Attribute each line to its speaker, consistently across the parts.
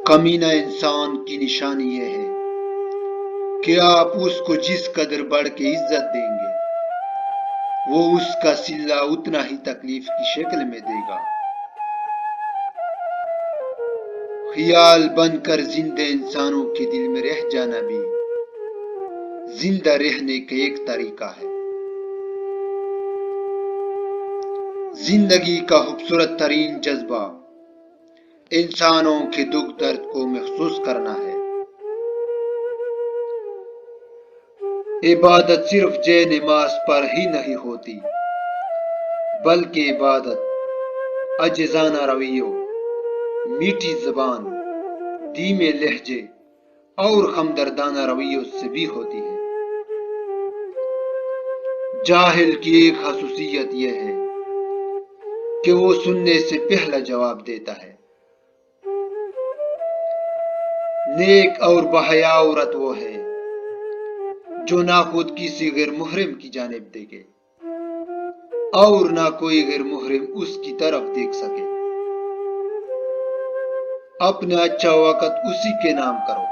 Speaker 1: کمینہ انسان کی نشانی یہ ہے کہ آپ اس کو جس قدر بڑھ کے عزت دیں گے وہ اس کا صلہ اتنا ہی تکلیف کی شکل میں دے گا۔ خیال بن کر زندہ انسانوں کے دل میں رہ جانا بھی زندہ رہنے کا ایک طریقہ ہے۔ زندگی کا خوبصورت ترین جذبہ انسانوں کے دکھ درد کو محسوس کرنا ہے۔ عبادت صرف جے نماز پر ہی نہیں ہوتی بلکہ عبادت عاجزانہ رویوں، میٹھی زبان، دھیمے لہجے اور ہمدردانہ رویوں سے بھی ہوتی ہے۔ جاہل کی ایک خصوصیت یہ ہے کہ وہ سننے سے پہلا جواب دیتا ہے۔ نیک اور بحیا عورت وہ ہے جو نہ خود کسی غیر محرم کی جانب دیکھے اور نہ کوئی غیر محرم اس کی طرف دیکھ سکے۔ اپنا اچھا وقت اسی کے نام کرو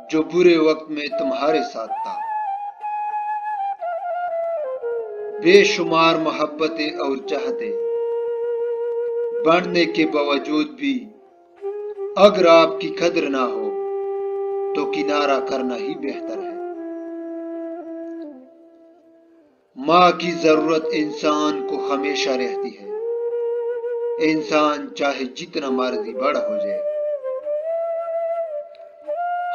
Speaker 1: جو برے وقت میں تمہارے ساتھ تھا۔ بے شمار محبتیں اور چاہتے بڑھنے کے باوجود بھی اگر آپ کی قدر نہ ہو تو کنارہ کرنا ہی بہتر ہے۔ ماں کی ضرورت انسان کو ہمیشہ رہتی ہے، انسان چاہے جتنا مرضی بڑا ہو جائے۔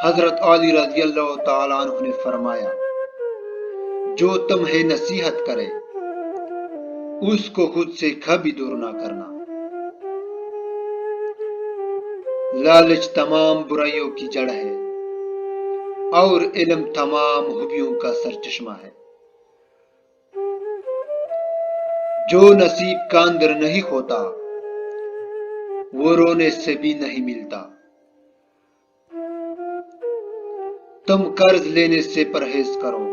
Speaker 1: حضرت علی رضی اللہ تعالیٰ عنہ نے فرمایا، جو تمہیں نصیحت کرے اس کو خود سے کبھی دور نہ کرنا۔ لالچ تمام برائیوں کی جڑ ہے اور علم تمام خوبیوں کا سرچشمہ ہے۔ جو نصیب کا اندر نہیں ہوتا وہ رونے سے بھی نہیں ملتا۔ تم قرض لینے سے پرہیز کرو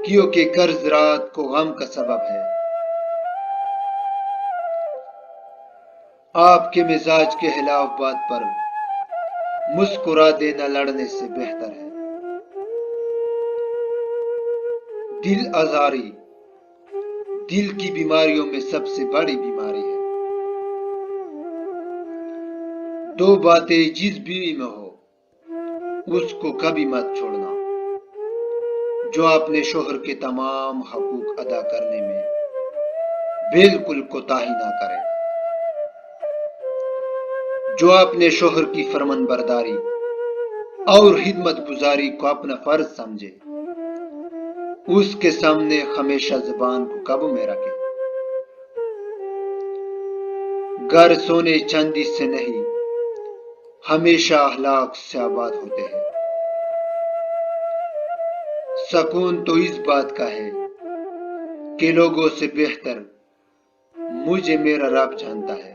Speaker 1: کیونکہ قرض رات کو غم کا سبب ہے۔ آپ کے مزاج کے خلاف بات پر مسکرا دینا لڑنے سے بہتر ہے۔ دل آزاری دل کی بیماریوں میں سب سے بڑی بیماری ہے۔ دو باتیں جس بیوی میں ہو اس کو کبھی مت چھوڑنا، جو اپنے شوہر کے تمام حقوق ادا کرنے میں بالکل کوتاہی نہ کرے، جو اپنے شوہر کی فرمان برداری اور خدمت گزاری کو اپنا فرض سمجھے، اس کے سامنے ہمیشہ زبان کو قابو میں رکھے۔ گھر سونے چاندی سے نہیں ہمیشہ اخلاق سے آباد ہوتے ہیں۔ سکون تو اس بات کا ہے کہ لوگوں سے بہتر مجھے میرا رب جانتا ہے۔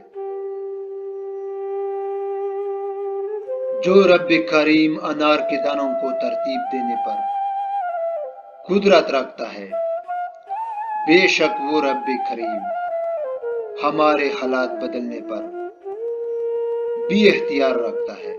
Speaker 1: جو رب کریم انار کے دانوں کو ترتیب دینے پر قدرت رکھتا ہے، بے شک وہ رب کریم ہمارے حالات بدلنے پر بھی اختیار رکھتا ہے۔